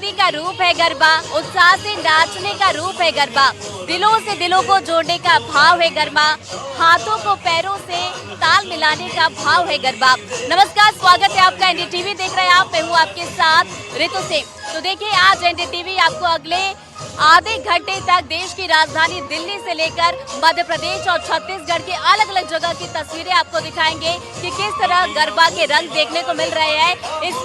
मस्ती का रूप है गरबा, उत्साह से नाचने का रूप है गरबा, दिलों से दिलों को जोड़ने का भाव है गरबा, हाथों को पैरों से ताल मिलाने का भाव है गरबा। नमस्कार, स्वागत है आपका एनडीटीवी देख रहे हैं आप, मैं हूँ आपके साथ ऋतु सिंह। तो देखिए, आज एनडीटीवी आपको अगले आधे घंटे तक देश की राजधानी दिल्ली से लेकर मध्य प्रदेश और छत्तीसगढ़ के अलग अलग जगह की तस्वीरें आपको दिखाएंगे कि किस तरह गरबा के रंग देखने को मिल रहे हैं। इस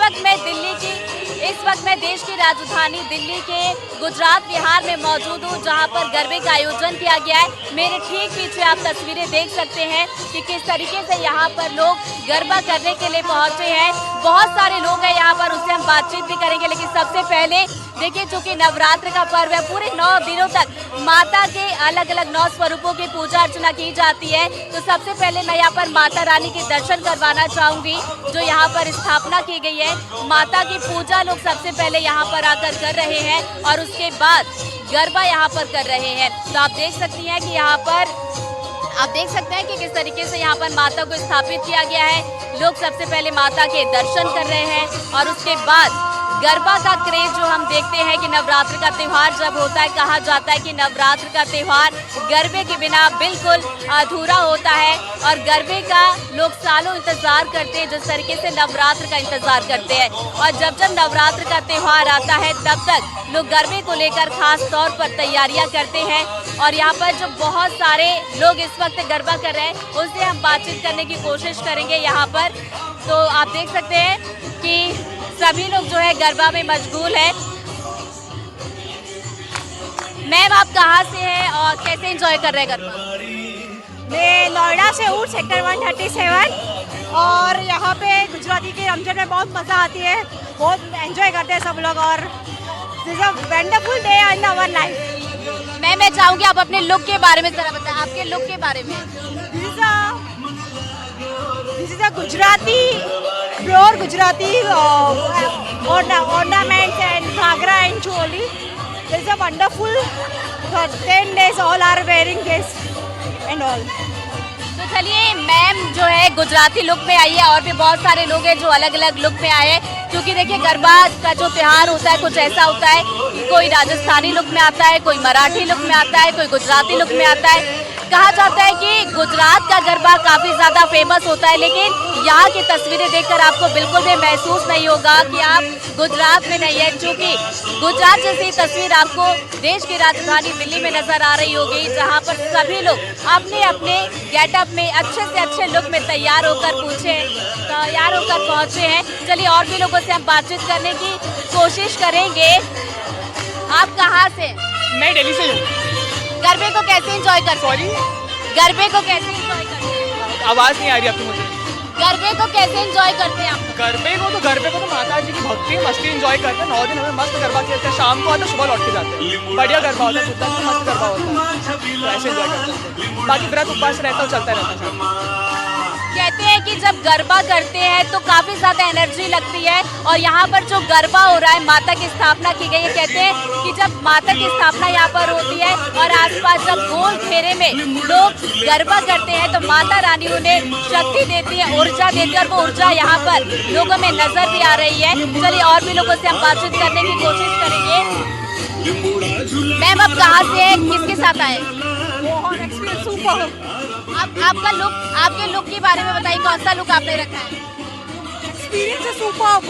वक्त मैं देश की राजधानी दिल्ली के गुजरात विहार में मौजूद हूँ, जहाँ पर गरबे का आयोजन किया गया है। मेरे ठीक पीछे आप तस्वीरें देख सकते हैं कि किस तरीके से यहाँ पर लोग गरबा करने के लिए पहुंचे हैं। बहुत सारे लोग हैं यहाँ पर, उससे हम बातचीत भी करेंगे। लेकिन सबसे पहले देखिए, चूंकि नवरात्र का पर्व है, पूरे 9 दिनों तक माता के अलग अलग 9 स्वरूपों की पूजा अर्चना की जाती है। तो सबसे पहले मैं यहाँ पर माता रानी के दर्शन करवाना चाहूंगी, जो यहाँ पर स्थापना की गई है। माता की पूजा लोग सबसे पहले यहाँ पर आकर कर रहे हैं और उसके बाद गरबा यहाँ पर कर रहे हैं। तो आप देख सकती हैं कि यहाँ पर आप देख सकते हैं कि किस तरीके से यहाँ पर माता को स्थापित किया गया है। लोग सबसे पहले माता के दर्शन कर रहे हैं और उसके बाद गरबा का क्रेज जो हम देखते हैं कि नवरात्र का त्यौहार जब होता है, कहा जाता है कि नवरात्र का त्यौहार गरबे के बिना बिल्कुल अधूरा होता है और गरबे का लोग सालों इंतजार करते हैं, जिस तरीके से नवरात्र का इंतजार करते हैं। और जब जब नवरात्र का त्यौहार आता है, तब तक लोग गरबे को लेकर खास तौर पर तैयारियां करते हैं। और यहाँ पर जो बहुत सारे लोग इस वक्त गरबा कर रहे हैं, उससे हम बातचीत करने की कोशिश करेंगे यहाँ पर। तो आप देख सकते हैं कि सभी लोग जो है गरबा में मशगूल है। मैम, आप कहाँ से हैं और कैसे एंजॉय कर रहे हैं गरबा? मैं नोएडा से हूँ, सेक्टर 137, और यहाँ पे गुजराती के रमजान में बहुत मज़ा आती है, बहुत एंजॉय करते हैं सब लोग। और this is a wonderful day in our life. मैं चाहूँगी आप अपने लुक के बारे में जरा बताएं, आपके लुक के बारे में। This is a Gujarati, pure Gujarati ornaments and ghagra and choli. This is a wonderful 10 days all are wearing this and all. तो चलिए, मैम जो है गुजराती लुक में आई है और भी बहुत सारे लोग हैं जो अलग अलग लुक में आए हैं। क्योंकि देखिए, गरबा का जो त्यौहार होता है कुछ ऐसा होता है कि कोई राजस्थानी लुक में आता है, कोई मराठी लुक में आता है, कोई गुजराती लुक में आता है। कहा जाता है कि गुजरात का गरबा काफ़ी ज़्यादा फेमस होता है, लेकिन यहाँ की तस्वीरें देखकर आपको बिल्कुल भी महसूस नहीं होगा कि आप गुजरात में नहीं है। क्योंकि गुजरात जैसी तस्वीर आपको देश की राजधानी दिल्ली में नज़र आ रही होगी, जहाँ पर सभी लोग अपने अपने गेटअप में अच्छे से अच्छे लुक में तैयार होकर पहुँचे हैं। चलिए, और भी लोगों से हम बातचीत करने की कोशिश करेंगे। आप कहाँ से? मैं दिल्ली से हूँ। गरबे को कैसे एंजॉय करते हैं? सॉरी, गरबे को कैसे एंजॉय करते हैं? आवाज़ नहीं आ रही आपकी मुझे। गरबे को कैसे एंजॉय करते हैं आप? गरबे को तो माता जी की भक्ति मस्ती एंजॉय करते हैं। 9 दिन हमें मस्त गरबा खेलते हैं, शाम को आते सुबह लौट के जाते हैं। बढ़िया गरबा होता है, सुबह मस्त गरबा होता है, तो ऐसे एंजॉय करते हैं। बाकी व्रत उपवास रहता है, चलता रहता है। कहते हैं कि जब गरबा करते हैं तो काफ़ी ज़्यादा एनर्जी लगती है। और यहाँ पर जो गरबा हो रहा है, माता की स्थापना की गई है। कहते हैं कि जब माता की स्थापना यहाँ पर होती है और आसपास जब गोल घेरे में लोग गरबा करते हैं, तो माता रानी उन्हें शक्ति देती है, ऊर्जा देती है, और वो ऊर्जा यहाँ पर लोगों में नजर भी आ रही है। चलिए, और भी लोगों से हम बातचीत करने की कोशिश करेंगे। मैम, आप कहाँ से हैं, किसके साथ आए? आपके लुक के बारे में बताइए, कौन सा लुक आपने रखा है? एक्सपीरियंस है सुपर्ब।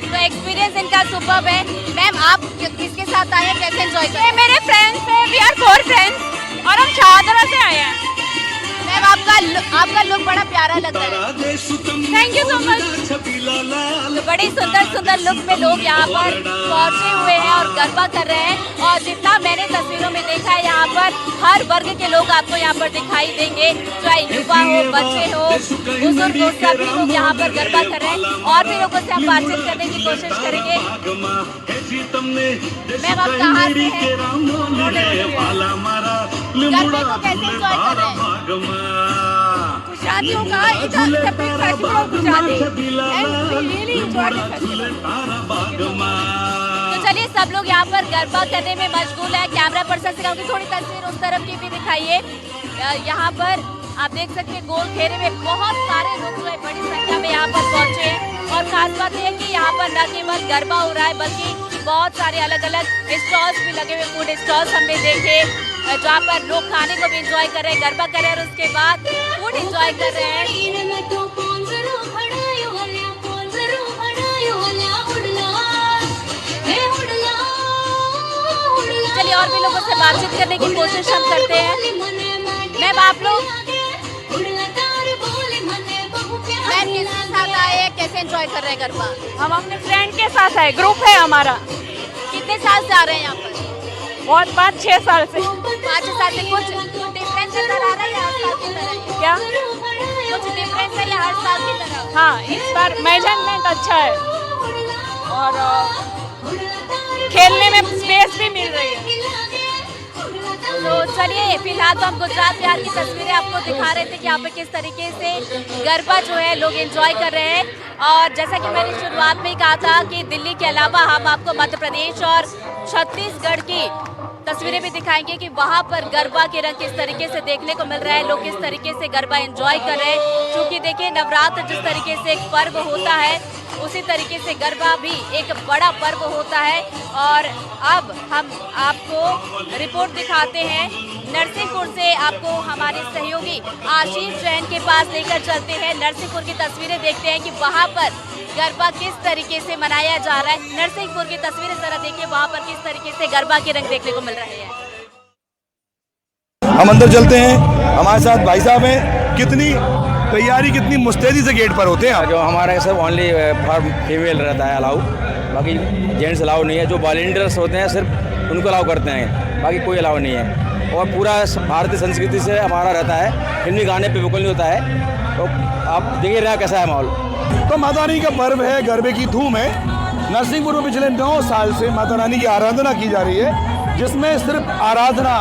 तो एक्सपीरियंस इनका सुपर्ब है। मैम, आप किसके साथ आए हैं, कैसे एंजॉय कर रहे हैं? मेरे फ्रेंड्स हैं, वी आर 4 फ्रेंड्स और हम शाहदरा से आए हैं। मैम, आपका लुक बड़ा प्यारा लग रहा है। Thank you so much. तो बड़ी सुंदर सुंदर लुक में लोग यहाँ पर पहुँचे हुए हैं और गरबा कर रहे हैं। और जितना मैंने तस्वीरों में देखा है, यहाँ पर हर वर्ग के लोग आपको यहाँ पर दिखाई देंगे, चाहे युवा हो, बच्चे हो, बुजुर्ग हो, सभी लोग यहाँ पर गरबा कर रहे हैं। और भी लोगों से हम बातचीत करने की कोशिश करेंगे। मैम, आप कहाँ से हैं? गरबे को कैसे एंजॉय कर रहे हैं? गुजरातियों का इधर festival of Gujarati and we really enjoy this festival. तो चलिए, सब लोग यहाँ पर गरबा करने में मशगूल है। कैमरा पर्सन से कहूँगी थोड़ी तस्वीर उस तरफ की भी दिखाइए। यहाँ पर आप देख सकते हैं गोल घेरे में बहुत सारे लोग जो है बड़ी संख्या में यहाँ पर पहुँचे। और खास बात यह है कि यहाँ पर न केवल गरबा हो रहा है, बल्कि बहुत सारे अलग अलग स्टॉल्स भी लगे हुए, फूड स्टॉल्स हमने देखे जहाँ पर लोग खाने को भी एंजॉय कर रहे हैं, गरबा कर रहे हैं और उसके बाद फूड एंजॉय कर रहे हैं। चलिए और भी लोगों से बातचीत करने की कोशिश हम करते हैं। मैम आप लोग मैम किसके साथ आए हैं, कैसे एंजॉय कर रहे हैं गरबा? हम अपने फ्रेंड के साथ है, ग्रुप है हमारा। कितने साल से आ रहे हैं यहाँ पर? बहुत 5-6 साल से। 5 साल से कुछ डिफरेंस नजर आ रहा है या हर साल की तरह? क्या कुछ डिफरेंस है या हर साल की तरह? हाँ, इस बार मेजरमेंट अच्छा है और खेलने में स्पेस भी मिल रही है। तो चलिए फिलहाल तो हम गुजरात बिहार की तस्वीरें आपको दिखा रहे थे कि यहाँ पे किस तरीके से गरबा जो है लोग एंजॉय कर रहे हैं। और जैसा कि मैंने शुरुआत में ही कहा था कि दिल्ली के अलावा हम आपको मध्य प्रदेश और छत्तीसगढ़ की तस्वीरें भी दिखाएंगे कि वहाँ पर गरबा के रंग किस तरीके से देखने को मिल रहा है, लोग किस तरीके से गरबा एंजॉय कर रहे हैं। क्योंकि देखिए नवरात्र जिस तरीके से एक पर्व होता है उसी तरीके से गरबा भी एक बड़ा पर्व होता है। और अब हम आपको रिपोर्ट दिखाते हैं नरसिंहपुर से, आपको हमारे सहयोगी आशीष जैन के पास लेकर चलते हैं। नरसिंहपुर की तस्वीरें देखते हैं कि वहाँ पर गरबा किस तरीके से मनाया जा रहा है। नरसिंहपुर की तस्वीरें जरा देखिए, वहाँ पर किस तरीके से गरबा के रंग देखने को मिल रहे हैं। हम अंदर चलते हैं, हमारे साथ भाई साहब हैं। कितनी तैयारी, कितनी मुस्तैदी से गेट पर होते हैं। जो हमारा सब ओनली फॉर फीमेल रहता है अलाउ, बाकी जेंट्स अलाउ नहीं है। जो वॉलंटियर्स होते हैं सिर्फ उनको अलाउ करते हैं, बाकी कोई अलाउ नहीं है। और पूरा भारतीय संस्कृति से हमारा रहता है, फिल्मी गाने पे बिल्कुल नहीं होता है। तो आप देखिए रहा कैसा है माहौल। तो माता रानी का पर्व है, गरबे की धूम है। नरसिंहपुर में पिछले 9 साल से माता रानी की आराधना की जा रही है, जिसमें सिर्फ आराधना,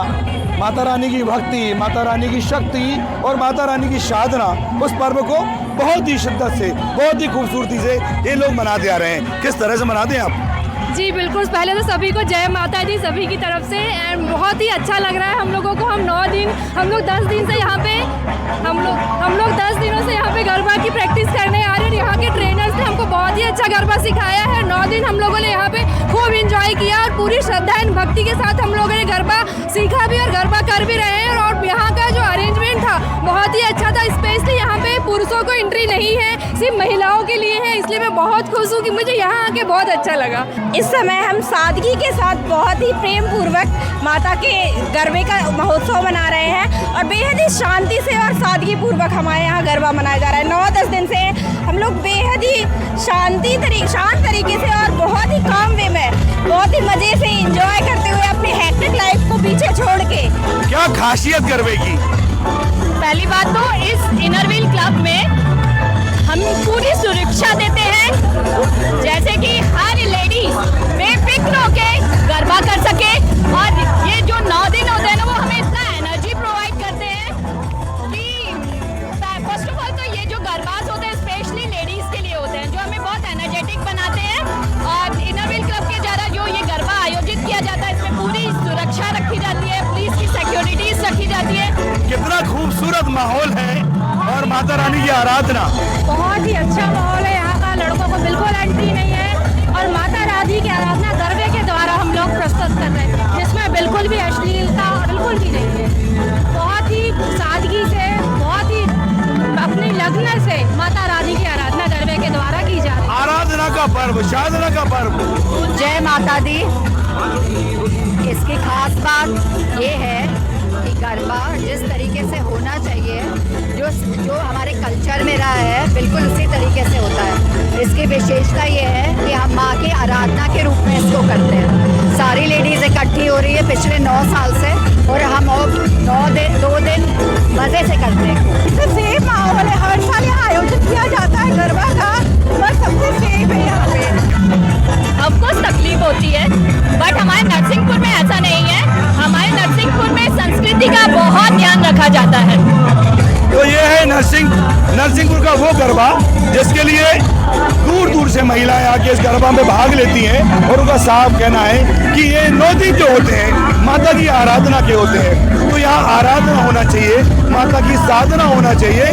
माता रानी की भक्ति, माता रानी की शक्ति और माता रानी की साधना, उस पर्व को बहुत ही शिद्दत से, बहुत ही खूबसूरती से ये लोग मनाते आ रहे हैं। किस तरह से मनाते हैं आप? जी बिल्कुल, पहले तो सभी को जय माता दी सभी की तरफ से। एंड बहुत ही अच्छा लग रहा है हम लोगों को। हम 9 दिन, हम लोग 10 दिन से यहाँ पे हम लोग 10 दिनों से यहाँ पे गरबा की प्रैक्टिस करने आ रहे हैं। यहाँ के ट्रेनर्स ने हमको बहुत ही अच्छा गरबा सिखाया है। 9 दिन हम लोगों ने यहाँ पे खूब इंजॉय किया और पूरी श्रद्धा एंड भक्ति के साथ हम लोगों ने गरबा सीखा भी और गरबा कर भी रहे हैं। और यहाँ का जो अरेंजमेंट था बहुत ही अच्छा था। स्पेशली यहाँ पे पुरुषों को एंट्री नहीं है, सिर्फ महिलाओं के लिए है, इसलिए मैं बहुत खुश हूँ कि मुझे यहाँ आके बहुत अच्छा लगा। इस समय हम सादगी के साथ बहुत ही प्रेम पूर्वक माता के गरबे का महोत्सव मना रहे हैं और बेहद ही शांति से और सादगी पूर्वक हमारे यहाँ गरबा मनाया जा रहा है। 9-10 दिन से हम लोग बेहद ही शांत तरीके से और बहुत ही काम वे में, बहुत ही मजे से एंजॉय करते हुए अपनी हेक्टिक लाइफ को पीछे छोड़ के। क्या खासियत गरबे की? पहली बात तो इस इनर व्हील क्लब में हम पूरी सुरक्षा देते हैं, जैसे कि हर लेडीज बेफिक्र होके गरबा कर सके। और ये जो 9 दिन होते हैं ना, वो हमें इतना एनर्जी प्रोवाइड करते हैं कि फर्स्ट ऑफ ऑल तो ये जो गरबाज होते हैं स्पेशली लेडीज के लिए होते हैं, जो हमें बहुत एनर्जेटिक बनाते हैं। और इनर व्हील क्लब के द्वारा जो ये गरबा आयोजित किया जाता है, इसमें पूरी सुरक्षा रखी जाती है, पुलिस की सिक्योरिटीज रखी जाती है। कितना खूबसूरत माहौल है और माता रानी की आराधना, बहुत ही अच्छा माहौल है यहाँ का। लड़कों को बिल्कुल एंट्री नहीं है और माता रानी की आराधना गरबे के द्वारा हम लोग प्रस्तुत कर रहे हैं, जिसमें बिल्कुल भी अश्लीलता बिल्कुल भी नहीं है। बहुत ही सादगी से, बहुत ही अपनी लग्न से माता रानी की आराधना गरबे के द्वारा की जा रही है। आराधना का पर्व, साधना का पर्व। जय माता दी। इसकी खास बात ये है कि गरबा जिस तरीके से होना चाहिए, जो हमारे कल्चर में रहा है, बिल्कुल उसी तरीके से होता है। इसकी विशेषता ये है कि हम माँ की आराधना के रूप में इसको करते हैं। सारी लेडीज़ इकट्ठी हो रही है पिछले 9 साल से और हम 2 दिन मज़े से करते हैं। सेफ माहौल है, हर साल यहाँ आयोजित किया जाता है गरबा का, बस सबसे सेफ है यहाँ पे। ऑफकोर्स तकलीफ होती है, बट हमारे नरसिंहपुर में ऐसा नहीं है। हमारे नरसिंहपुर में संस्कृति का बहुत ध्यान रखा जाता है। तो ये है नरसिंहपुर का वो गरबा जिसके लिए दूर दूर से महिलाएं आके इस गरबा में भाग लेती हैं और उनका साफ कहना है कि ये 9 दिन जो होते हैं माता की आराधना के होते हैं। तो यहाँ आराधना होना चाहिए, माता की साधना होना चाहिए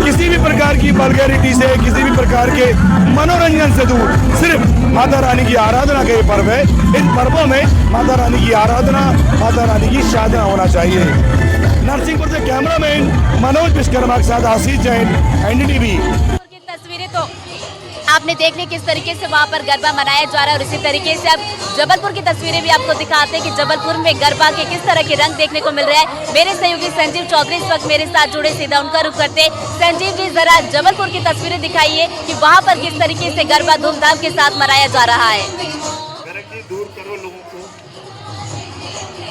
किसी भी प्रकार की वल्गैरिटी से, किसी भी प्रकार के मनोरंजन से दूर सिर्फ माता रानी की आराधना का ये पर्व है। इन पर्वों में माता रानी की आराधना, माता रानी की साधना होना चाहिए। नरसिंहपुर से कैमरामैन मनोज विश्वकर्मा के साथ आशीष जैन, एनडीटीवी। की तस्वीरें तो आपने देख ली किस तरीके से वहाँ पर गरबा मनाया जा रहा है, और इसी तरीके से अब जबलपुर की तस्वीरें भी आपको दिखाते हैं कि जबलपुर में गरबा के किस तरह के रंग देखने को मिल रहा है। मेरे सहयोगी संजीव चौधरी इस वक्त मेरे साथ जुड़े, सीधा उनका रुख करते। संजीव जी, जरा जबलपुर की तस्वीरें दिखाइए कि वहाँ पर किस तरीके से गरबा धूमधाम के साथ मनाया जा रहा है।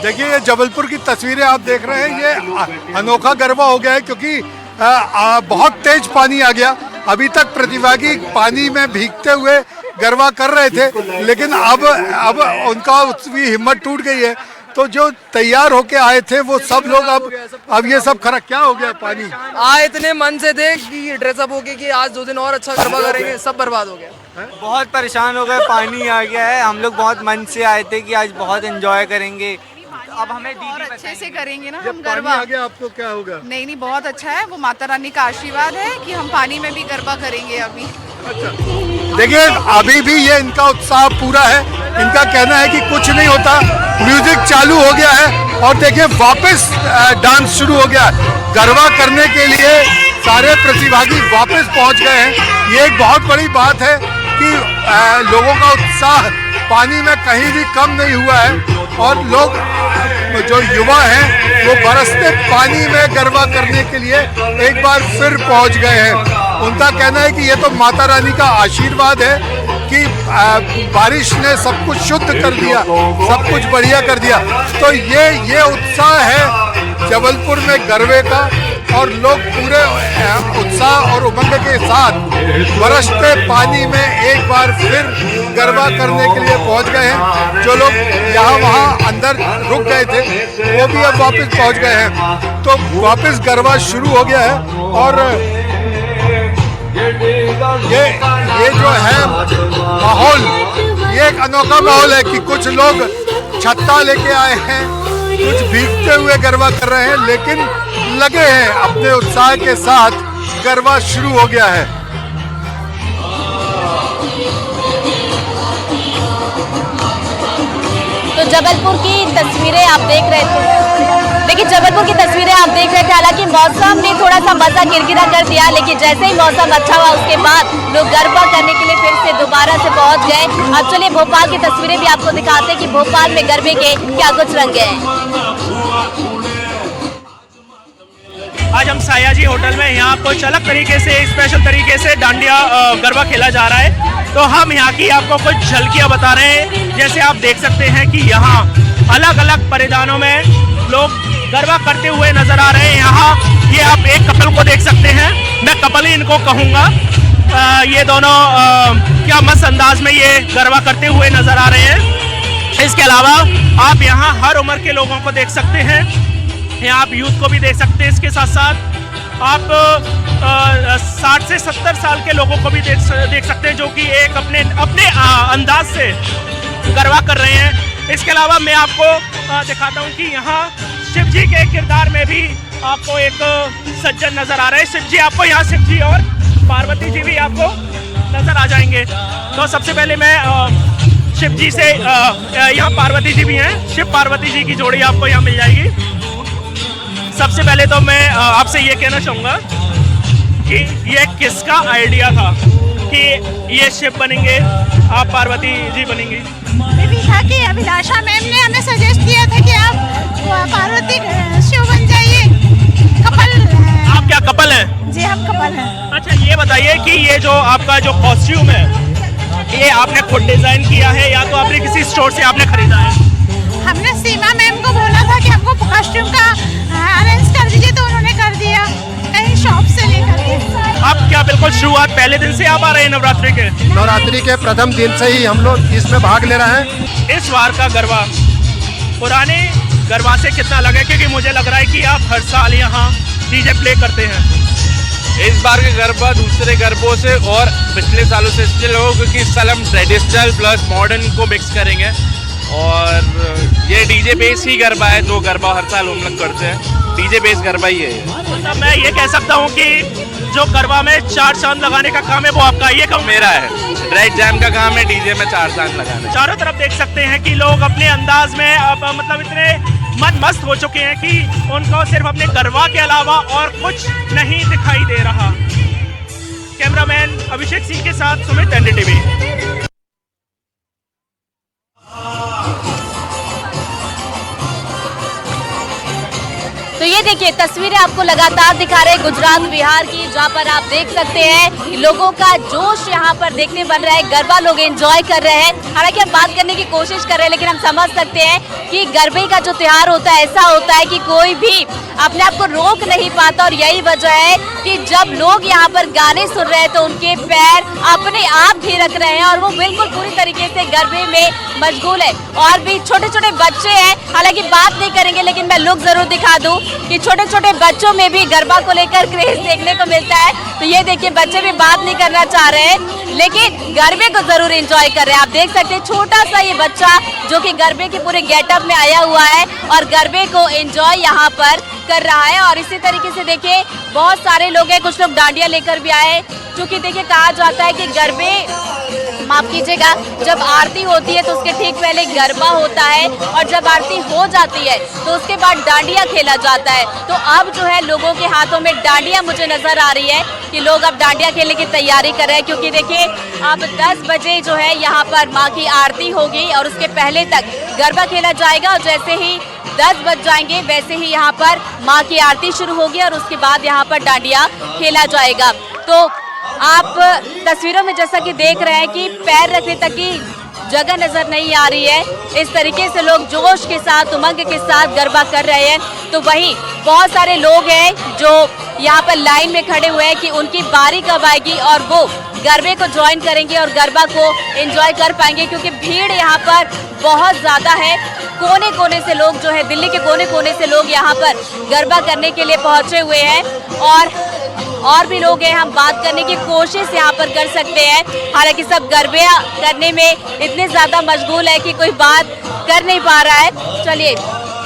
देखिए, ये जबलपुर की तस्वीरें आप देख रहे हैं, ये अनोखा गरबा हो गया है क्योंकि बहुत तेज पानी आ गया। अभी तक प्रतिभागी पानी में भीगते हुए गरबा कर रहे थे, लेकिन अब उनका उसकी हिम्मत टूट गई है। तो जो तैयार होके आए थे वो सब लोग अब ये सब खरा क्या हो गया, पानी इतने मन से थे कि ड्रेसअप हो गया कि आज 2 दिन और अच्छा गरबा करेंगे, सब बर्बाद हो गया। बहुत परेशान हो गए, पानी आ गया है। हम लोग बहुत मन से आए थे कि आज बहुत एंजॉय करेंगे। अब हमें और अच्छे से करेंगे ना जब हम पानी गरबा। आ गया आपको क्या होगा? नहीं, बहुत अच्छा है, वो माता रानी का आशीर्वाद है कि हम पानी में भी गरबा करेंगे अभी। देखिए, अभी भी ये इनका उत्साह पूरा है। इनका कहना है कि कुछ नहीं होता। म्यूजिक चालू हो गया है और देखिए वापस डांस शुरू हो गया। गरबा करने के लिए सारे प्रतिभागी वापस पहुंच गए हैं। ये एक बहुत बड़ी बात है कि लोगों का उत्साह पानी में कहीं भी कम नहीं हुआ है, और लोग जो युवा हैं वो बरसते पानी में गरबा करने के लिए एक बार फिर पहुंच गए हैं। उनका कहना है कि ये तो माता रानी का आशीर्वाद है कि बारिश ने सब कुछ शुद्ध कर दिया, सब कुछ बढ़िया कर दिया। तो ये उत्साह है जबलपुर में गरबे का, और लोग पूरे उत्साह और उमंग के साथ बरसते पानी में एक बार फिर गरबा करने के लिए पहुंच गए हैं। जो लोग यहाँ वहाँ अंदर रुक गए थे वो भी अब वापस पहुंच गए हैं। तो वापस गरबा शुरू हो गया है, और ये जो है माहौल, ये एक अनोखा माहौल है कि कुछ लोग छत्ता लेके आए हैं, कुछ भीगते हुए गरबा कर रहे हैं, लेकिन लगे हैं अपने उत्साह के साथ। गरबा शुरू हो गया है। तो जबलपुर की तस्वीरें आप देख रहे थे। देखिए, जबलपुर की तस्वीरें आप देख रहे थे। हालांकि मौसम ने थोड़ा सा मजा किरकिरा कर दिया, लेकिन जैसे ही मौसम अच्छा हुआ उसके बाद लोग गरबा करने के लिए फिर से दोबारा से पहुंच गए। अब चलिए भोपाल की तस्वीरें भी आपको दिखाते हैं कि भोपाल में गरबे के क्या कुछ रंग हैं। आज हम सायाजी होटल में, यहाँ कुछ अलग तरीके से, स्पेशल तरीके से डांडिया गरबा खेला जा रहा है। तो हम यहाँ की आपको कुछ झलकियाँ बता रहे हैं। जैसे आप देख सकते हैं कि यहाँ अलग अलग परिधानों में लोग गरबा करते हुए नजर आ रहे हैं। यहाँ ये आप एक कपल को देख सकते हैं, मैं कपल ही इनको कहूँगा। ये दोनों क्या मस्त अंदाज में ये गरबा करते हुए नजर आ रहे हैं। इसके अलावा आप यहाँ हर उम्र के लोगों को देख सकते हैं, यहाँ आप यूथ को भी देख सकते हैं। इसके साथ साथ आप 60 से 70 साल के लोगों को भी देख सकते हैं, जो कि एक अपने अंदाज से गरबा कर रहे हैं। इसके अलावा मैं आपको दिखाता हूँ कि यहाँ शिव जी के किरदार में भी आपको एक सज्जन नजर आ रहे हैं। शिव जी आपको यहाँ, शिव जी और पार्वती जी भी आपको नजर आ जाएंगे। तो सबसे पहले मैं शिव जी से, यहाँ पार्वती जी भी हैं, शिव पार्वती जी की जोड़ी आपको यहाँ मिल जाएगी। सबसे पहले तो मैं आपसे ये कहना चाहूँगा कि ये किसका आइडिया था कि ये शिव बनेंगे, आप पार्वती जी बनेंगी? बेबी था कि अभिलाषा मैम ने हमें सजेस्ट किया था कि आप पार्वती शिव बन जाइए। कपल आप क्या कपल हैं? जी, हम कपल हैं। अच्छा, ये बताइए कि ये जो आपका जो कॉस्ट्यूम है, ये आपने खुद डिजाइन किया है या तो आपने किसी स्टोर से आपने खरीदा है? हमने सीमा मैम को बोला था कि हमको कॉस्ट्यूम का अरेंज कर दीजिए, तो उन्होंने कर दिया, कहीं शॉप से नहीं कर दिया। आप क्या बिल्कुल शुरुआत पहले दिन से आप आ रहे हैं नवरात्रि के? नवरात्रि के प्रथम दिन से ही हम लोग इसमें भाग ले रहे हैं। इस बार का गरबा पुराने गरबा से कितना अलग है? क्योंकि मुझे लग रहा है कि आप हर साल यहाँ डीजे प्ले करते हैं। इस बार के गरबा दूसरे गरबों से और पिछले सालों से इसलिए लोगों, क्योंकि इस साल हम ट्रेडिशनल प्लस मॉडर्न को मिक्स करेंगे, और ये डीजे बेस ही गरबा है जो गरबा हर साल हम लोग करते हैं। डीजे बेस गरबा ही है। मतलब मैं ये कह सकता हूँ कि जो गरबा में 4 चांद लगाने का काम है वो आपका, ये काम मेरा है। ड्राइट जैम का काम है डीजे में 4 चांद लगाना। चारों तरफ देख सकते हैं कि लोग अपने अंदाज में अब मतलब इतने मन मस्त हो चुके हैं कि उनको सिर्फ अपने गरबा के अलावा और कुछ नहीं दिखाई दे रहा। कैमरामैन अभिषेक सिंह के साथ सुमित, एनडीटीवी। तो ये देखिए तस्वीरें आपको लगातार दिखा रहे हैं गुजरात बिहार की, जहाँ पर आप देख सकते हैं लोगों का जोश यहाँ पर देखने बन रहा है। गरबा लोग एंजॉय कर रहे हैं। हालांकि हम बात करने की कोशिश कर रहे हैं, लेकिन हम समझ सकते हैं कि गरबे का जो त्योहार होता है ऐसा होता है कि कोई भी अपने आप को रोक नहीं पाता। और यही वजह है कि जब लोग यहाँ पर गाने सुन रहे हैं तो उनके पैर अपने आप भी रख रहे हैं और वो बिल्कुल पूरी तरीके से गरबे में मशगूल है। और भी छोटे छोटे बच्चे हैं, हालांकि बात नहीं करेंगे लेकिन मैं लुक जरूर दिखा दूं कि छोटे छोटे बच्चों में भी गरबा को लेकर क्रेज देखने को मिलता है। तो ये देखिए बच्चे भी बात नहीं करना चाह रहे हैं लेकिन गरबे को जरूर एंजॉय कर रहे हैं। आप देख सकते हैं छोटा सा ये बच्चा जो कि गरबे के पूरे गेटअप में आया हुआ है और गरबे को एंजॉय यहाँ पर कर रहा है। और इसी तरीके से देखिए बहुत सारे लोग हैं, कुछ लोग डांडिया लेकर भी आए, क्योंकि देखिए कहा जाता है कि गरबे, माफ कीजिएगा, जब आरती होती है तो उसके ठीक पहले गरबा होता है और जब आरती हो जाती है तो उसके बाद डांडिया खेला जाता है। तो अब जो है लोगों के हाथों में डांडिया मुझे नजर आ रही है कि लोग अब डांडिया खेलने की तैयारी कर रहे हैं, क्योंकि देखिए अब 10 बजे जो है यहाँ पर माँ की आरती होगी और उसके पहले तक गरबा खेला जाएगा। और जैसे ही 10 बज जाएंगे वैसे ही यहाँ पर माँ की आरती शुरू होगी और उसके बाद यहाँ पर डांडिया खेला जाएगा। तो आप तस्वीरों में जैसा कि देख रहे हैं कि पैर रखने तक की जगह नजर नहीं आ रही है। इस तरीके से लोग जोश के साथ, उमंग के साथ गरबा कर रहे हैं। तो वहीं बहुत सारे लोग हैं जो यहाँ पर लाइन में खड़े हुए हैं कि उनकी बारी कब आएगी और वो गरबे को ज्वाइन करेंगे और गरबा को एंजॉय कर पाएंगे, क्योंकि भीड़ यहाँ पर बहुत ज़्यादा है। कोने कोने से लोग जो है, दिल्ली के कोने कोने से लोग यहाँ पर गरबा करने के लिए पहुँचे हुए हैं और भी लोग हैं, हम बात करने की कोशिश यहाँ पर कर सकते हैं। हालांकि सब गरबे करने में इतने ज़्यादा मशगूल है कि कोई बात कर नहीं पा रहा है। चलिए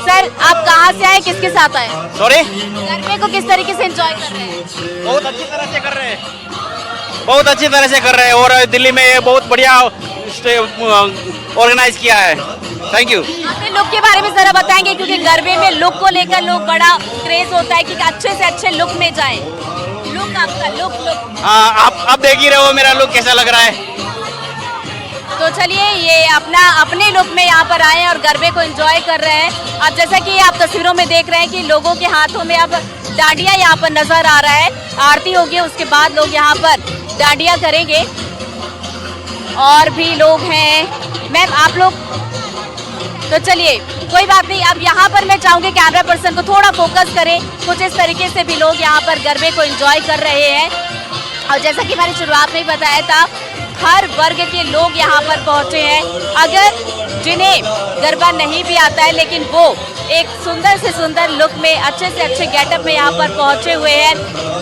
सर, आप कहाँ से आए, किसके साथ आए? सॉरी, गरबे को किस तरीके से एंजॉय कर रहे हैं? बहुत अच्छी तरह से कर रहे हैं, बहुत अच्छी तरह से कर रहे हैं और दिल्ली में ये बहुत बढ़िया ऑर्गेनाइज किया है। Thank you. अपने लुक के बारे में जरा बताएंगे, क्योंकि गरबे में लुक को लेकर लोग बड़ा क्रेज होता है कि अच्छे से अच्छे लुक में जाएं। लुक आपका लुक हाँ, आप देख ही रहे हो मेरा लुक कैसा लग रहा है। तो चलिए ये अपने लुक में यहाँ पर आए और गरबे को एंजॉय कर रहे हैं। अब जैसा कि आप तस्वीरों में देख रहे हैं कि लोगों के हाथों में अब डांडिया यहाँ पर नजर आ रहा है। आरती होगी उसके बाद लोग यहाँ पर डांडिया करेंगे। और भी लोग हैं मैम, आप लोग, तो चलिए कोई बात नहीं। अब यहाँ पर मैं चाहूँगी कैमरा पर्सन को थोड़ा फोकस करें। कुछ इस तरीके से भी लोग यहाँ पर गरबे को एंजॉय कर रहे हैं। और जैसा कि मैंने शुरुआत में बताया था, हर वर्ग के लोग यहाँ पर पहुँचे हैं। अगर जिन्हें गरबा नहीं भी आता है लेकिन वो एक सुंदर से सुंदर लुक में, अच्छे से अच्छे गेटअप में यहाँ पर पहुँचे हुए हैं।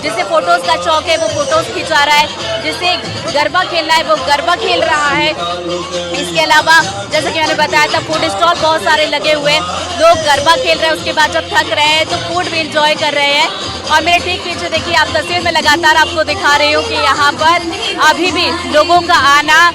जिसे फोटोज़ का शौक है वो फोटोज़ खिंचा रहा है, जिसे गरबा खेलना है वो गरबा खेल रहा है। इसके अलावा जैसे कि मैंने बताया था, फूड स्टॉल बहुत सारे लगे हुए हैं। लोग गरबा खेल रहे हैं, उसके बाद जब थक रहे हैं तो फूड भी इंजॉय कर रहे हैं। और मेरे ठीक पीछे देखिए, आप तस्वीर में लगातार आपको दिखा रही हूँ कि यहाँ पर अभी भी लोगों का आना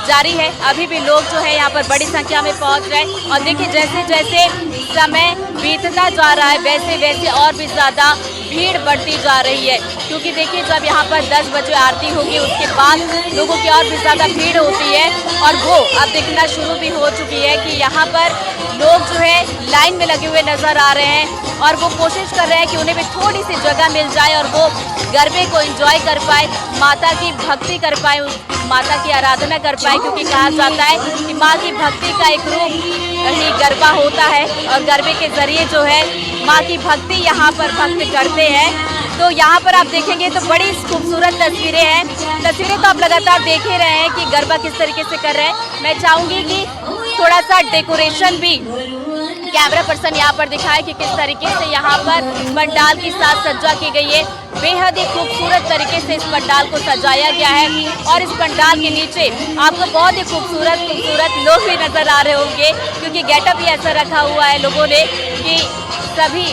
जारी है। अभी भी लोग जो है यहाँ पर बड़ी संख्या में पहुँच रहे हैं। और देखिए जैसे जैसे समय बीतता जा रहा है वैसे वैसे और भी ज़्यादा भीड़ बढ़ती जा रही है, क्योंकि देखिए जब यहाँ पर 10 बजे आरती होगी उसके बाद लोगों की और भी ज़्यादा भीड़ होती है। और वो अब दिखना शुरू भी हो चुकी है कि यहाँ पर लोग जो है लाइन में लगे हुए नज़र आ रहे हैं और वो कोशिश कर रहे हैं कि उन्हें भी थोड़ी सी जगह मिल जाए और वो गरबे को एंजॉय कर पाए, माता की भक्ति कर पाए, माता की आराधना कर पाए। क्योंकि कहा जाता है कि माँ की भक्ति का एक रूप ही गरबा होता है और गरबे के जरिए जो है माँ की भक्ति यहाँ पर भक्त करते हैं। तो यहाँ पर आप देखेंगे तो बड़ी खूबसूरत तस्वीरें हैं। तस्वीरें तो आप लगातार देख ही रहे हैं कि गरबा किस तरीके से कर रहे हैं। मैं चाहूँगी कि थोड़ा सा डेकोरेशन भी कैमरा पर्सन यहाँ पर दिखाए कि किस तरीके से यहाँ पर पंडाल की साज सज्जा की गई है। बेहद ही खूबसूरत तरीके से इस पंडाल को सजाया गया है और इस पंडाल के नीचे आपको बहुत ही खूबसूरत लोग भी नजर आ रहे होंगे, क्योंकि गेटअप ही ऐसा रखा हुआ है लोगों ने कि सभी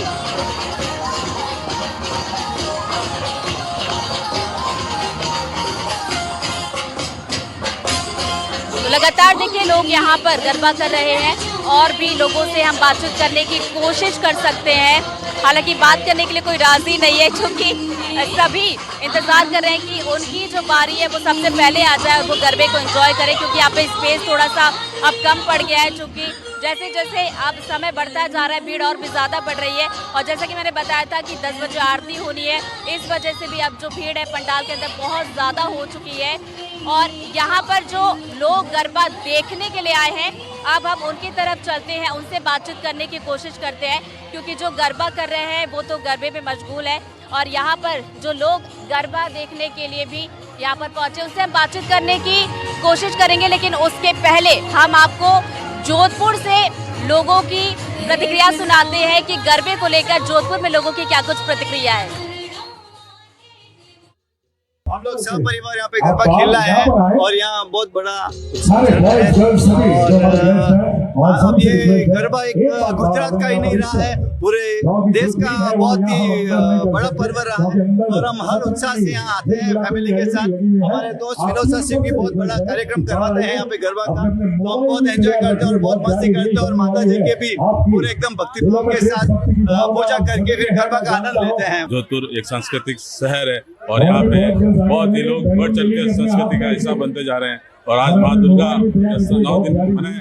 तो लगातार देखिए लोग यहाँ पर गरबा कर रहे हैं और भी लोगों से हम बातचीत करने की कोशिश कर सकते हैं। हालांकि बात करने के लिए कोई राजी नहीं है क्योंकि सभी इंतजार कर रहे हैं कि उनकी जो बारी है वो सबसे पहले आ जाए और वो गरबे को एंजॉय करें, क्योंकि यहाँ पे स्पेस थोड़ा सा अब कम पड़ गया है। क्योंकि जैसे जैसे अब समय बढ़ता जा रहा है भीड़ और भी ज़्यादा बढ़ रही है। और जैसा कि मैंने बताया था कि 10 बजे आरती होनी है, इस वजह से भी अब जो भीड़ है पंडाल के अंदर बहुत ज़्यादा हो चुकी है। और यहाँ पर जो लोग गरबा देखने के लिए आए हैं, अब हम उनकी तरफ चलते हैं, उनसे बातचीत करने की कोशिश करते हैं, क्योंकि जो गरबा कर रहे हैं वो तो गरबे में मशगूल है और यहाँ पर जो लोग गरबा देखने के लिए भी यहाँ पर पहुँचे, उससे हम बातचीत करने की कोशिश करेंगे। लेकिन उसके पहले हम आपको जोधपुर से लोगों की प्रतिक्रिया सुनाते हैं कि गरबे को लेकर जोधपुर में लोगों की क्या कुछ प्रतिक्रिया है। हम लोग सब परिवार यहाँ पे गरबा खेल रहा है और यहाँ बहुत बड़ा और अब ये गरबा एक गुजरात का ही नहीं रहा है, पूरे देश का बहुत ही बड़ा पर्व रहा है। और हम हर उत्साह से यहाँ आते हैं फैमिली के साथ। हमारे दोस्त विनोद सर सिंह भी बहुत बड़ा कार्यक्रम करवाते हैं यहाँ पे गरबा का, तो हम बहुत एंजॉय करते हैं और बहुत मस्ती करते हैं। और माता जी के भी पूरे एकदम भक्तिभाव के साथ पूजा करके फिर गरबा का आनंद लेते हैं। जोधपुर एक सांस्कृतिक शहर है और यहाँ पे बहुत ही लोग बढ़ चढ़ के संस्कृति का हिस्सा बनते जा रहे हैं। और आज माँ दुर्गा 9 दिन मनाए।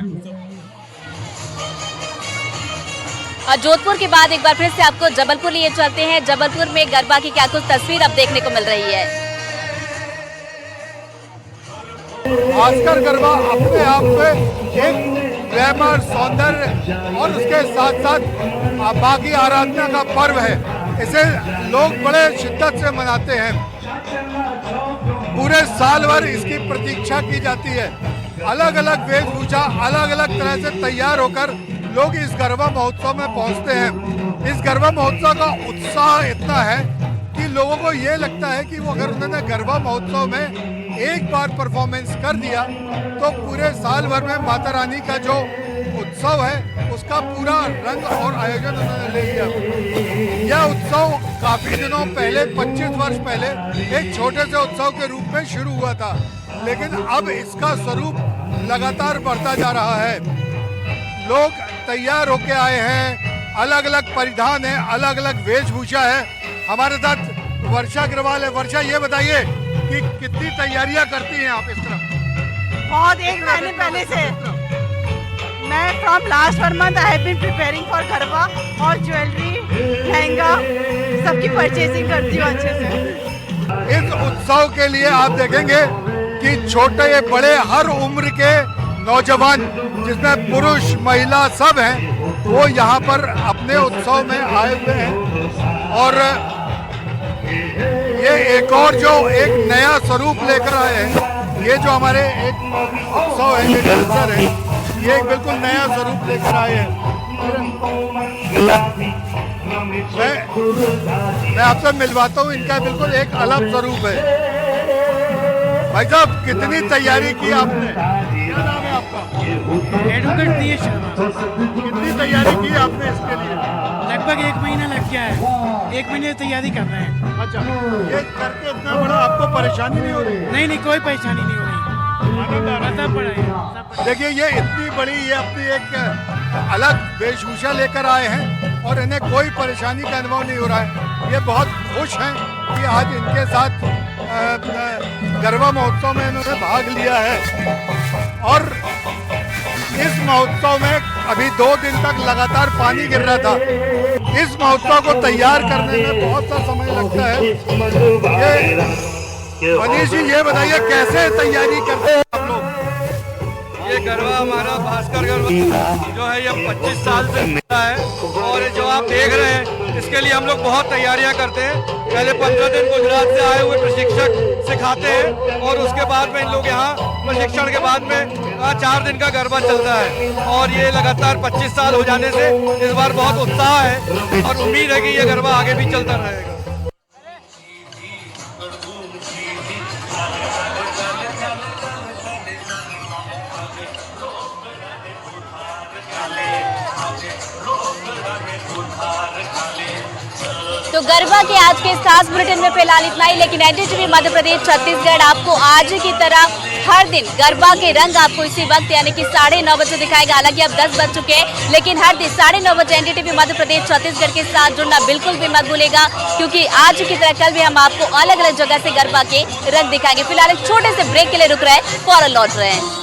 और जोधपुर के बाद एक बार फिर से आपको जबलपुर लिए चलते हैं। जबलपुर में गरबा की क्या कुछ तस्वीर अब देखने को मिल रही है। भास्कर गरबा अपने आप में एक ग्लैमर, सौंदर्य और उसके साथ साथ बाकी आराधना का पर्व है। इसे लोग बड़े शिद्दत से मनाते हैं। पूरे साल भर इसकी प्रतीक्षा की जाती है। अलग अलग वेशभूषा, अलग अलग तरह से तैयार होकर लोग इस गरबा महोत्सव में पहुंचते हैं। इस गरबा महोत्सव का उत्साह इतना है कि लोगों को ये लगता है कि वो अगर उन्होंने गरबा महोत्सव में एक बार परफॉर्मेंस कर दिया तो पूरे साल भर में माता रानी का जो उत्सव है उसका पूरा रंग और आयोजन उन्होंने ले लिया। यह उत्सव काफी दिनों पहले, 25 वर्ष पहले एक छोटे से उत्सव के रूप में शुरू हुआ था, लेकिन अब इसका स्वरूप लगातार बढ़ता जा रहा है। लोग तैयार होके आए हैं, अलग अलग परिधान है, अलग अलग वेशभूषा है। हमारे साथ वर्षा अग्रवाल है। वर्षा, ये बताइए कि कितनी तैयारियां करती हैं आप इस तरफ? बहुत, एक महीने पहले से मैं from last 1 month I have been preparing for garba और ज्वेलरी, लहंगा सबकी परचेजिंग करती हूँ अच्छे से। इस उत्सव के लिए आप देखेंगे कि छोटे बड़े हर उम्र के नौजवान, जिसमें पुरुष महिला सब हैं, वो यहाँ पर अपने उत्सव में आए हुए हैं। और ये एक और जो एक नया स्वरूप लेकर आए हैं, ये जो हमारे एक उत्सव है, ये कल्चर है, ये एक बिल्कुल नया स्वरूप लेकर आए हैं। मैं आपसे मिलवाता हूँ, इनका बिल्कुल एक अलग स्वरूप है। भाई साहब, कितनी तैयारी की आपने? क्या नाम है आपका? एडवोकेट दिनेश शर्मा। कितनी तैयारी की आपने इसके लिए? लगभग 1 महीना लग गया है। 1 महीने तैयारी कर रहे हैं। अच्छा, ये करके इतना बड़ा आपको परेशानी नहीं हो रही? नहीं, कोई परेशानी नहीं हो रही। सब बड़ा है। देखिए, ये इतनी बड़ी, ये अपनी एक अलग वेशभूषा लेकर आए हैं और इन्हें कोई परेशानी का अनुभव नहीं हो रहा है। ये बहुत खुश हैं कि आज इनके साथ गरबा महोत्सव में इन्होंने भाग लिया है। और इस महोत्सव में अभी 2 दिन तक लगातार पानी गिर रहा था। इस महोत्सव को तैयार करने में बहुत सा समय लगता है। मनीष जी, ये बताइए कैसे तैयारी करते हैं आप लोग? ये गरबा हमारा भास्कर गरबा जो है ये 25 साल से चलता है और जो आप देख रहे हैं इसके लिए हम लोग बहुत तैयारियां करते हैं। पहले 15 दिन गुजरात से आए हुए प्रशिक्षक सिखाते हैं और उसके बाद में इन लोग यहाँ प्रशिक्षण के बाद में 4 दिन का गरबा चलता है। और ये लगातार 25 साल हो जाने से इस बार बहुत उत्साह है और उम्मीद है कि ये गरबा आगे भी चलता रहेगा। तो गरबा के आज के इस खास बुलेटिन में फिलहाल इतना ही, लेकिन एनडीटीवी मध्य प्रदेश छत्तीसगढ़ आपको आज की तरह हर दिन गरबा के रंग आपको इसी वक्त यानी कि 9:30 बजे दिखाएगा। हालांकि अब 10 बज चुके हैं, लेकिन हर दिन 9:30 बजे एनडीटीवी मध्य प्रदेश छत्तीसगढ़ के साथ जुड़ना बिल्कुल भी मत भूलेगा, क्योंकि आज की तरह कल भी हम आपको अलग अलग जगह से गरबा के रंग दिखाएंगे। फिलहाल एक छोटे से ब्रेक के लिए रुक रहे हैं, फौरन लौट रहे हैं।